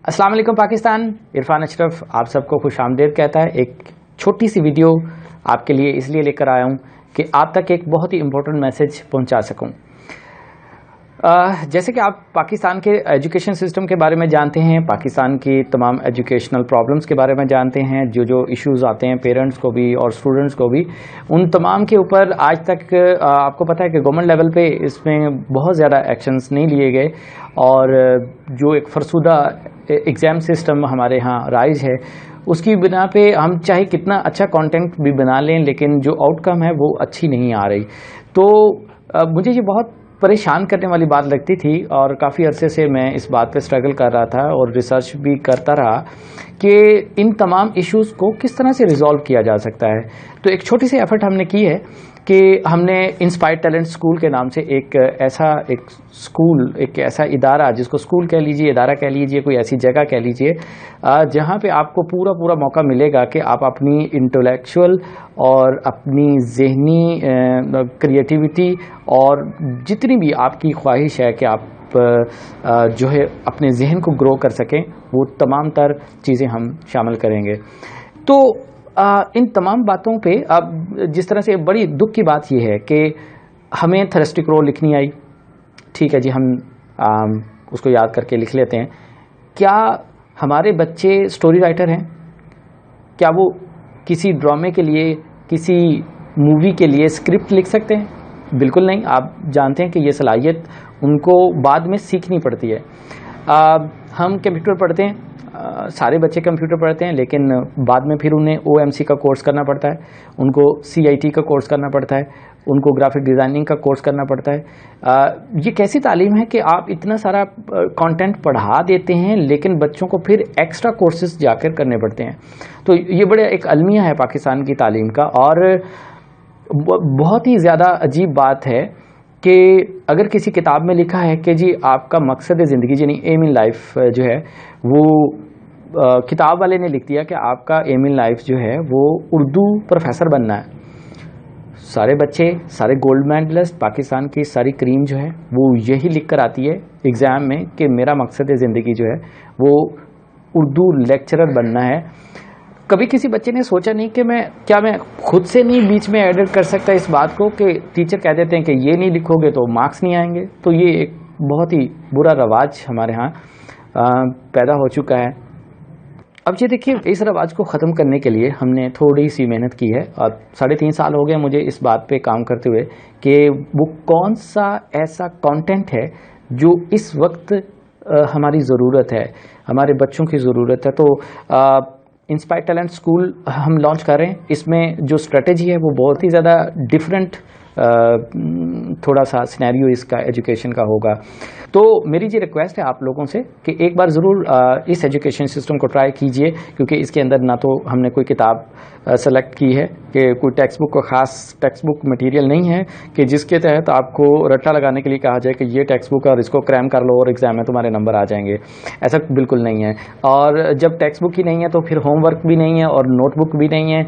अस्सलाम वालेकुम पाकिस्तान। इरफान अशरफ आप सबको खुश आमदीद कहता है। एक छोटी सी वीडियो आपके लिए इसलिए लेकर आया हूँ कि आप तक एक बहुत ही इम्पोर्टेंट मैसेज पहुँचा सकूँ। जैसे कि आप पाकिस्तान के एजुकेशन सिस्टम के बारे में जानते हैं, पाकिस्तान की तमाम एजुकेशनल प्रॉब्लम्स के बारे में जानते हैं, जो इश्यूज़ आते हैं पेरेंट्स को भी और स्टूडेंट्स को भी, उन तमाम के ऊपर आज तक आपको पता है कि गवर्नमेंट लेवल पे इसमें बहुत ज़्यादा एक्शंस नहीं लिए गए और जो एक फरसुदा एग्ज़ाम सिस्टम हमारे यहाँ राइज है उसकी बिना पे हम चाहे कितना अच्छा कंटेंट भी बना लें लेकिन जो आउटकम है वो अच्छी नहीं आ रही। तो मुझे ये बहुत परेशान करने वाली बात लगती थी और काफ़ी अरसे से मैं इस बात पे स्ट्रगल कर रहा था और रिसर्च भी करता रहा कि इन तमाम इश्यूज़ को किस तरह से रिज़ॉल्व किया जा सकता है। तो एक छोटी सी एफ़र्ट हमने की है कि हमने इंस्पायर टैलेंट स्कूल के नाम से एक ऐसा इदारा, जिसको स्कूल कह लीजिए, इदारा कह लीजिए, कोई ऐसी जगह कह लीजिए जहाँ पे आपको पूरा मौका मिलेगा कि आप अपनी इंटेलेक्चुअल और अपनी ज़हनी क्रिएटिविटी और जितनी भी आपकी ख्वाहिश है कि आप जो है अपने जहन को ग्रो कर सकें, वो तमाम तर चीज़ें हम शामिल करेंगे। तो इन तमाम बातों पे अब जिस तरह से बड़ी दुख की बात यह है कि हमें थर्स्टिक रो लिखनी आई, ठीक है जी, हम उसको याद करके लिख लेते हैं। क्या हमारे बच्चे स्टोरी राइटर हैं? क्या वो किसी ड्रामे के लिए, किसी मूवी के लिए स्क्रिप्ट लिख सकते हैं? बिल्कुल नहीं। आप जानते हैं कि ये सलाहियत उनको बाद में सीखनी पड़ती है। हम कंप्यूटर पढ़ते हैं, सारे बच्चे कंप्यूटर पढ़ते हैं, लेकिन बाद में फिर उन्हें OMC का कोर्स करना पड़ता है, उनको CIT का कोर्स करना पड़ता है, उनको ग्राफिक डिज़ाइनिंग का कोर्स करना पड़ता है। ये कैसी तालीम है कि आप इतना सारा कंटेंट पढ़ा देते हैं लेकिन बच्चों को फिर एक्स्ट्रा कोर्सेज जाकर करने पड़ते हैं। तो ये बड़ा एक अलमिया है पाकिस्तान की तालीम का और बहुत ही ज़्यादा अजीब बात है कि अगर किसी किताब में लिखा है कि जी आपका मकसद ज़िंदगी यानी एम इन लाइफ जो है वो किताब वाले ने लिख दिया कि आपका एम इन लाइफ जो है वो उर्दू प्रोफेसर बनना है। सारे बच्चे, सारे गोल्ड मेडलिस्ट, पाकिस्तान की सारी क्रीम जो है वो यही लिख कर आती है एग्ज़ाम में कि मेरा मकसद ज़िंदगी जो है वो उर्दू लेक्चरर बनना है। कभी किसी बच्चे ने सोचा नहीं कि मैं खुद से नहीं बीच में एडिट कर सकता इस बात को कि टीचर कह देते हैं कि ये नहीं लिखोगे तो मार्क्स नहीं आएंगे। तो ये एक बहुत ही बुरा रवाज हमारे यहाँ पैदा हो चुका है। अब ये देखिए, इस रवाज को ख़त्म करने के लिए हमने थोड़ी सी मेहनत की है और 3.5 साल हो गए मुझे इस बात पे काम करते हुए कि वो कौन सा ऐसा कंटेंट है जो इस वक्त हमारी ज़रूरत है, हमारे बच्चों की ज़रूरत है। तो इंस्पायर टैलेंट स्कूल हम लॉन्च कर रहे हैं। इसमें जो स्ट्रेटेजी है वो बहुत ही ज़्यादा डिफरेंट थोड़ा सा सिनेरियो इसका एजुकेशन का होगा। तो मेरी जी रिक्वेस्ट है आप लोगों से कि एक बार ज़रूर इस एजुकेशन सिस्टम को ट्राई कीजिए, क्योंकि इसके अंदर ना तो हमने कोई किताब सेलेक्ट की है कि कोई टेक्स्ट बुक को ख़ास टेक्स्ट बुक मटेरियल नहीं है कि जिसके तहत आपको रट्टा लगाने के लिए कहा जाए कि ये टेक्स्ट बुक है और इसको क्रैम कर लो और एग्ज़ाम में तुम्हारे नंबर आ जाएंगे। ऐसा बिल्कुल नहीं है। और जब टेक्स्ट बुक ही नहीं है तो फिर होमवर्क भी नहीं है और नोटबुक भी नहीं है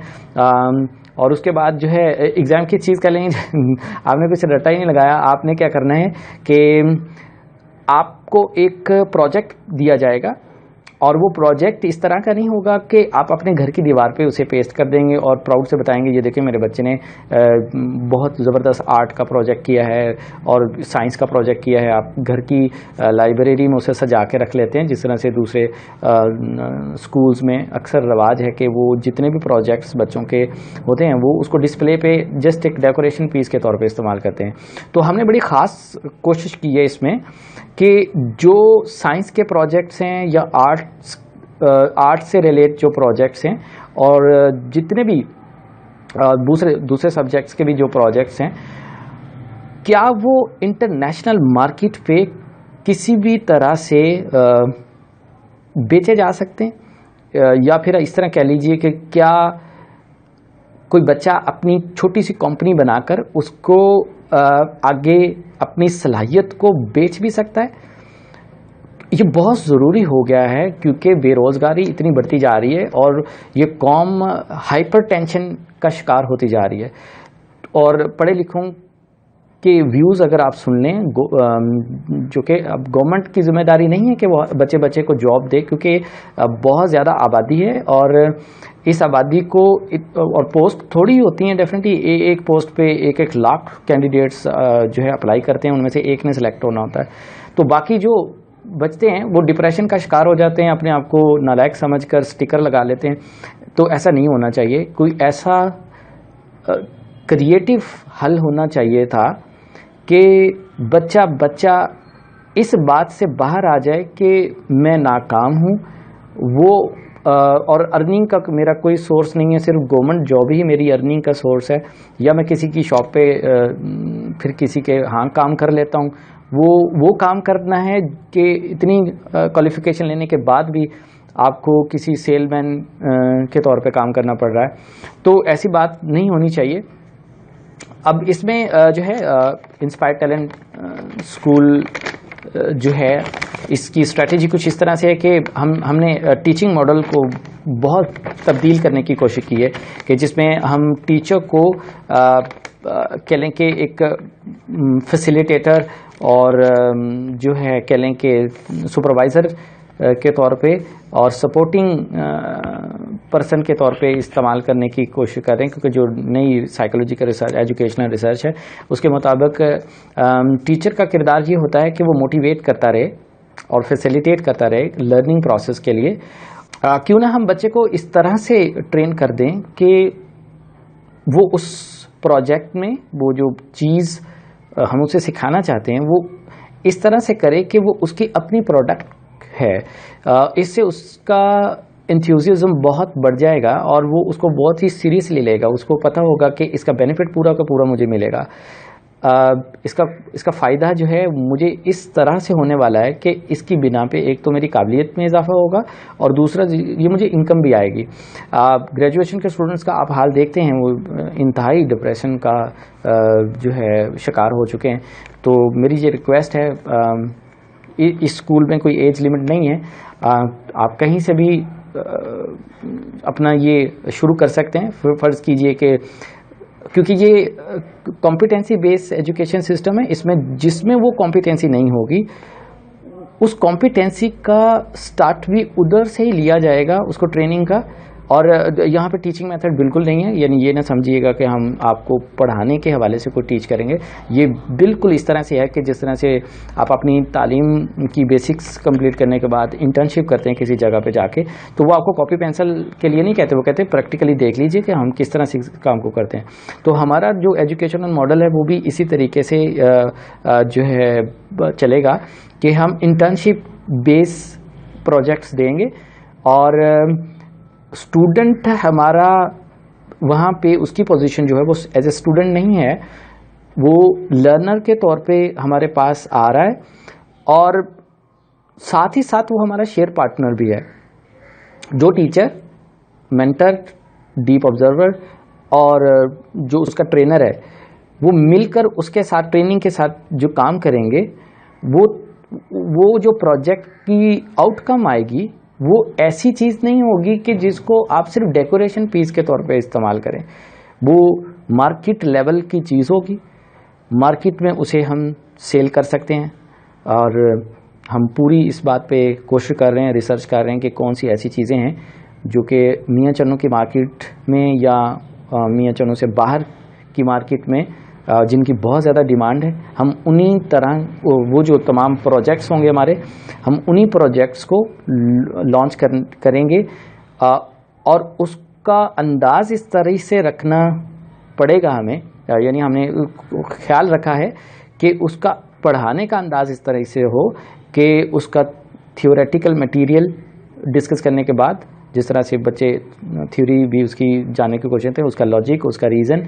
और उसके बाद जो है एग्ज़ाम की चीज़ कर लेंगे आपने कुछ रट्टा ही नहीं लगाया। आपने क्या करना है कि आपको एक प्रोजेक्ट दिया जाएगा और वो प्रोजेक्ट इस तरह का नहीं होगा कि आप अपने घर की दीवार पे उसे पेस्ट कर देंगे और प्राउड से बताएंगे ये देखिए मेरे बच्चे ने बहुत ज़बरदस्त आर्ट का प्रोजेक्ट किया है और साइंस का प्रोजेक्ट किया है। आप घर की लाइब्रेरी में उसे सजा के रख लेते हैं, जिस तरह से दूसरे स्कूल्स में अक्सर रवाज है कि वो जितने भी प्रोजेक्ट्स बच्चों के होते हैं वो उसको डिस्प्ले पे जस्ट एक डेकोरेशन पीस के तौर पर इस्तेमाल करते हैं। तो हमने बड़ी ख़ास कोशिश की है इसमें कि जो साइंस के प्रोजेक्ट्स हैं या आर्ट से रिलेट जो प्रोजेक्ट्स हैं और जितने भी दूसरे सब्जेक्ट्स के भी जो प्रोजेक्ट्स हैं, क्या वो इंटरनेशनल मार्केट पे किसी भी तरह से बेचे जा सकते हैं या फिर इस तरह कह लीजिए कि क्या कोई बच्चा अपनी छोटी सी कंपनी बनाकर उसको आगे अपनी सलाहियत को बेच भी सकता है। ये बहुत ज़रूरी हो गया है क्योंकि बेरोज़गारी इतनी बढ़ती जा रही है और ये कौम हाइपर टेंशन का शिकार होती जा रही है और पढ़े लिखों کے व्यूज़ अगर आप सुन लें, जो कि अब गवर्नमेंट की जिम्मेदारी नहीं है कि वो बच्चे बच्चे को जॉब दे, क्योंकि बहुत ज़्यादा आबादी है और इस आबादी को और पोस्ट थोड़ी होती हैं डेफिनेटली, एक पोस्ट पे एक एक लाख कैंडिडेट्स जो है अप्लाई करते हैं, उनमें से एक ने सेलेक्ट होना होता है, तो बाकी जो बचते हैं वो डिप्रेशन का शिकार हो जाते हैं, अपने आप को नालायक समझकर स्टिकर लगा लेते हैं। तो ऐसा नहीं होना चाहिए, कोई ऐसा क्रिएटिव हल होना चाहिए था कि बच्चा इस बात से बाहर आ जाए कि मैं नाकाम हूँ, वो और अर्निंग का मेरा कोई सोर्स नहीं है, सिर्फ गवर्नमेंट जॉब ही मेरी अर्निंग का सोर्स है, या मैं किसी की शॉप पे फिर किसी के हाँ काम कर लेता हूँ। वो काम करना है कि इतनी क्वालिफिकेशन लेने के बाद भी आपको किसी सेलमैन के तौर पे काम करना पड़ रहा है, तो ऐसी बात नहीं होनी चाहिए। अब इसमें जो है इंस्पायर टैलेंट स्कूल जो है, इसकी स्ट्रैटेजी कुछ इस तरह से है कि हमने टीचिंग मॉडल को बहुत तब्दील करने की कोशिश की है कि जिसमें हम टीचर को कह लें कि एक फैसिलिटेटर और जो है कह लें कि सुपरवाइज़र के तौर पे और सपोर्टिंग पर्सन के तौर पे इस्तेमाल करने की कोशिश कर रहे हैं, क्योंकि जो नई साइकोलॉजी का रिसर्च, एजुकेशनल रिसर्च है, उसके मुताबिक टीचर का किरदार ये होता है कि वो मोटिवेट करता रहे और फैसिलिटेट करता रहे लर्निंग प्रोसेस के लिए। क्यों ना हम बच्चे को इस तरह से ट्रेन कर दें कि वो उस प्रोजेक्ट में वो जो चीज़ हम उसे सिखाना चाहते हैं वो इस तरह से करे कि वो उसकी अपनी प्रोडक्ट है। इससे उसका एंथुसियाज्म बहुत बढ़ जाएगा और वो उसको बहुत ही सीरियसली लेगा, उसको पता होगा कि इसका बेनिफिट पूरा का पूरा मुझे मिलेगा। इसका फ़ायदा जो है मुझे इस तरह से होने वाला है कि इसकी बिना पे एक तो मेरी काबिलियत में इजाफा होगा और दूसरा ये मुझे इनकम भी आएगी। ग्रेजुएशन के स्टूडेंट्स का आप हाल देखते हैं, वो इंतहाई डिप्रेशन का जो है शिकार हो चुके हैं। तो मेरी ये रिक्वेस्ट है, इस स्कूल में कोई एज लिमिट नहीं है, आप कहीं से भी अपना ये शुरू कर सकते हैं। फ़र्ज़ कीजिए कि क्योंकि ये कॉम्पिटेंसी बेस्ड एजुकेशन सिस्टम है, इसमें जिसमें वो कॉम्पिटेंसी नहीं होगी उस कॉम्पिटेंसी का स्टार्ट भी उधर से ही लिया जाएगा, उसको ट्रेनिंग का। और यहाँ पे टीचिंग मेथड बिल्कुल नहीं है, यानी ये ना समझिएगा कि हम आपको पढ़ाने के हवाले से कोई टीच करेंगे। ये बिल्कुल इस तरह से है कि जिस तरह से आप अपनी तालीम की बेसिक्स कंप्लीट करने के बाद इंटर्नशिप करते हैं किसी जगह पे जाके, तो वो आपको कॉपी पेंसिल के लिए नहीं कहते, वो कहते हैं प्रैक्टिकली देख लीजिए कि हम किस तरह से काम को करते हैं। तो हमारा जो एजुकेशनल मॉडल है वो भी इसी तरीके से जो है चलेगा कि हम इंटर्नशिप बेस प्रोजेक्ट्स देंगे और स्टूडेंट हमारा वहाँ पे उसकी पोजीशन जो है वो एज ए स्टूडेंट नहीं है, वो लर्नर के तौर पे हमारे पास आ रहा है और साथ ही साथ वो हमारा शेयर पार्टनर भी है। जो टीचर, मेंटर, डीप ऑब्जर्वर और जो उसका ट्रेनर है वो मिलकर उसके साथ ट्रेनिंग के साथ जो काम करेंगे, वो जो प्रोजेक्ट की आउटकम आएगी वो ऐसी चीज़ नहीं होगी कि जिसको आप सिर्फ डेकोरेशन पीस के तौर पे इस्तेमाल करें। वो मार्केट लेवल की चीज़ होगी, मार्केट में उसे हम सेल कर सकते हैं। और हम पूरी इस बात पे कोशिश कर रहे हैं, रिसर्च कर रहे हैं कि कौन सी ऐसी चीज़ें हैं जो कि मियाँ चन्नू की मार्केट में या मियाँ चन्नू से बाहर की मार्केट में जिनकी बहुत ज़्यादा डिमांड है, हम उन्हीं तरह वो जो तमाम प्रोजेक्ट्स होंगे हमारे, हम उन्हीं प्रोजेक्ट्स को लॉन्च करेंगे। और उसका अंदाज़ इस तरह से रखना पड़ेगा हमें, यानी हमने ख्याल रखा है कि उसका पढ़ाने का अंदाज़ इस तरह से हो कि उसका थियोरेटिकल मटेरियल डिस्कस करने के बाद, जिस तरह से बच्चे थ्योरी भी उसकी जानने की कोशिश करते हैं, उसका लॉजिक, उसका रीज़न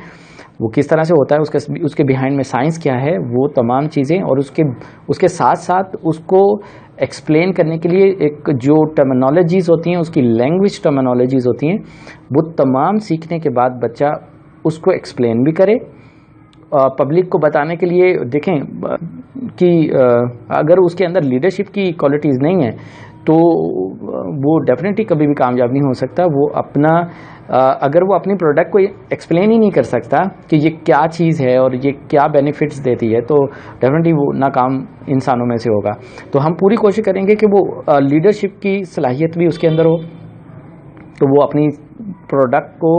वो किस तरह से होता है, उसके बिहाइंड में साइंस क्या है, वो तमाम चीज़ें, और उसके साथ साथ उसको एक्सप्लेन करने के लिए एक जो टर्मिनोलॉजीज़ होती हैं, उसकी लैंग्वेज टर्मिनोलॉजीज़ होती हैं, वो तमाम सीखने के बाद बच्चा उसको एक्सप्लेन भी करे। पब्लिक को बताने के लिए देखें कि अगर उसके अंदर लीडरशिप की क्वालिटीज़ नहीं है تو وہ ڈیفینیٹلی کبھی بھی کامیاب نہیں ہو سکتا. وہ اپنا اگر وہ اپنی پروڈکٹ کو ایکسپلین ہی نہیں کر سکتا کہ یہ کیا چیز ہے اور یہ کیا بینیفٹس دیتی ہے, تو ڈیفینیٹلی وہ ناکام انسانوں میں سے ہوگا. تو ہم پوری کوشش کریں گے کہ وہ لیڈرشپ کی صلاحیت بھی اس کے اندر ہو, تو وہ اپنی پروڈکٹ کو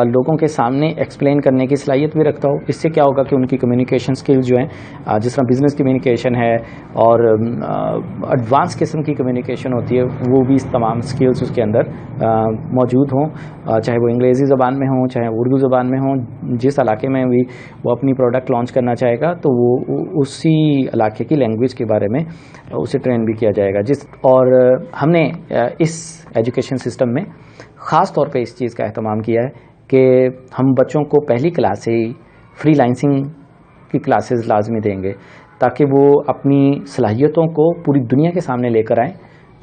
لوگوں کے سامنے ایکسپلین کرنے کی صلاحیت بھی رکھتا ہو. اس سے کیا ہوگا کہ ان کی کمیونیکیشن سکلز جو ہیں, جس طرح بزنس کمیونیکیشن ہے اور ایڈوانس قسم کی کمیونیکیشن ہوتی ہے, وہ بھی اس تمام سکلز اس کے اندر موجود ہوں, چاہے وہ انگریزی زبان میں ہوں, چاہے اردو زبان میں ہوں. جس علاقے میں بھی وہ اپنی پروڈکٹ لانچ کرنا چاہے گا تو وہ اسی علاقے کی لینگویج کے بارے میں اسے ٹرین بھی کیا جائے گا. اور ہم نے اس ایجوکیشن سسٹم میں خاص طور پہ اس چیز کا اہتمام کیا ہے کہ ہم بچوں کو پہلی کلاس سے ہی فری لانسنگ کی کلاسز لازمی دیں گے, تاکہ وہ اپنی صلاحیتوں کو پوری دنیا کے سامنے لے کر آئیں.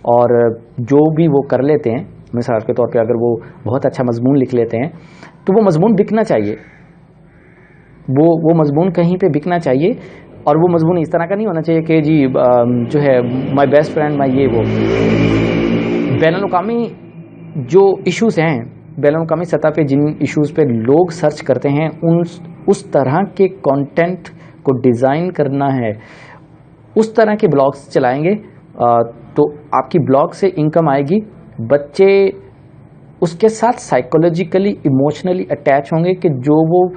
اور جو بھی وہ کر لیتے ہیں, مثال کے طور پہ اگر وہ بہت اچھا مضمون لکھ لیتے ہیں تو وہ مضمون بکنا چاہیے, وہ مضمون کہیں پہ بکنا چاہیے. اور وہ مضمون اس طرح کا نہیں ہونا چاہیے کہ جی جو ہے مائی بیسٹ فرینڈ مائی یہ وہ. بین الاقوامی جو ایشوز ہیں, بین الاقوامی سطح پہ جن ایشوز پہ لوگ سرچ کرتے ہیں, اس طرح کے کانٹینٹ کو ڈیزائن کرنا ہے. اس طرح کے بلاگز چلائیں گے تو آپ کی بلاگ سے انکم آئے گی. بچے اس کے ساتھ سائیکولوجیکلی ایموشنلی اٹیچ ہوں گے کہ جو وہ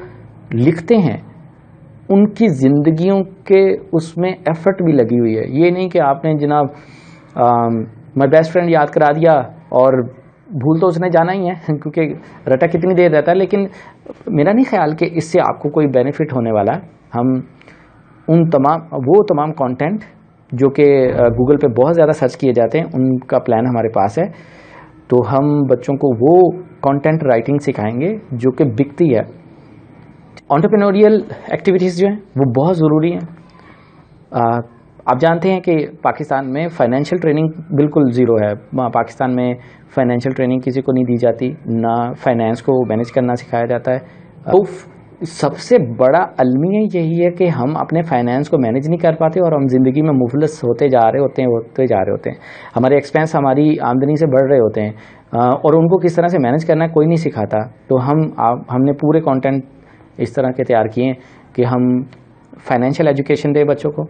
لکھتے ہیں ان کی زندگیوں کے اس میں ایفرٹ بھی لگی ہوئی ہے. یہ نہیں کہ آپ نے جناب مائی بیسٹ فرینڈ یاد کرا دیا اور بھول تو اس نے جانا ہی ہے, کیونکہ رٹا کتنی دیر رہتا ہے. لیکن میرا نہیں خیال کہ اس سے آپ کو کوئی بینیفٹ ہونے والا ہے. ہم وہ تمام کانٹینٹ جو کہ گوگل پہ بہت زیادہ سرچ کیے جاتے ہیں, ان کا پلان ہمارے پاس ہے. تو ہم بچوں کو وہ کانٹینٹ رائٹنگ سکھائیں گے جو کہ بکتی ہے. انٹرپرینوریل ایکٹیویٹیز جو ہیں وہ بہت ضروری ہیں. آپ جانتے ہیں کہ پاکستان میں فائنینشیل ٹریننگ بالکل زیرو ہے. پاکستان میں فائنینشیل ٹریننگ کسی کو نہیں دی جاتی, نہ فائنینس کو مینیج کرنا سکھایا جاتا ہے. تو سب سے بڑا المیہ یہی ہے کہ ہم اپنے فائنینس کو مینیج نہیں کر پاتے اور ہم زندگی میں مفلس ہوتے جا رہے ہوتے ہیں. ہمارے ایکسپینس ہماری آمدنی سے بڑھ رہے ہوتے ہیں اور ان کو کس طرح سے مینیج کرنا کوئی نہیں سکھاتا. تو ہم نے پورے کانٹینٹ اس طرح کے تیار کیے ہیں کہ ہم فائنینشیل ایجوکیشن دیں بچوں کو,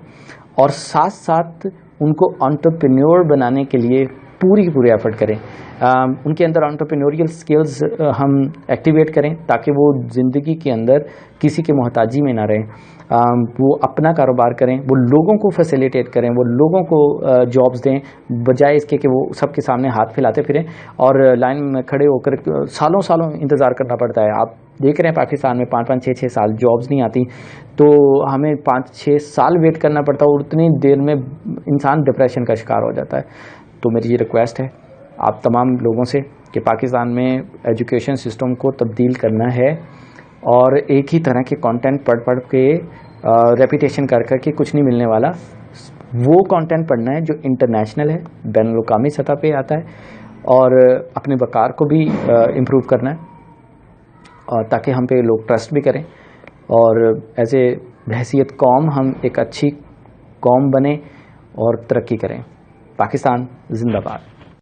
اور ساتھ ساتھ ان کو انٹرپرینیور بنانے کے لیے پورے ایفرٹ کریں. ان کے اندر انٹرپرینوریل سکلز ہم ایکٹیویٹ کریں تاکہ وہ زندگی کے اندر کسی کے محتاجی میں نہ رہیں. وہ اپنا کاروبار کریں, وہ لوگوں کو فیسیلیٹیٹ کریں, وہ لوگوں کو جابز دیں, بجائے اس کے کہ وہ سب کے سامنے ہاتھ پھیلاتے پھریں اور لائن میں کھڑے ہو کر سالوں انتظار کرنا پڑتا ہے. آپ دیکھ رہے ہیں پاکستان میں 5-5, 6-6 سال جابز نہیں آتی, تو ہمیں 5-6 سال ویٹ کرنا پڑتا ہے اور اتنی دیر میں انسان ڈپریشن کا شکار ہو جاتا ہے. تو میری یہ ریکویسٹ ہے آپ تمام لوگوں سے کہ پاکستان میں ایجوکیشن سسٹم کو تبدیل کرنا ہے, اور ایک ہی طرح کے کانٹینٹ پڑھ کے ریپیٹیشن کر کے کچھ نہیں ملنے والا. وہ کانٹینٹ پڑھنا ہے جو انٹرنیشنل ہے, بین الاقوامی سطح پہ آتا ہے, اور اپنے وقار کو بھی امپروو کرنا ہے, اور تاکہ ہم پہ لوگ ٹرسٹ بھی کریں, اور ایز اے بحیثیت قوم ہم ایک اچھی قوم بنیں اور ترقی کریں. پاکستان زندہ باد.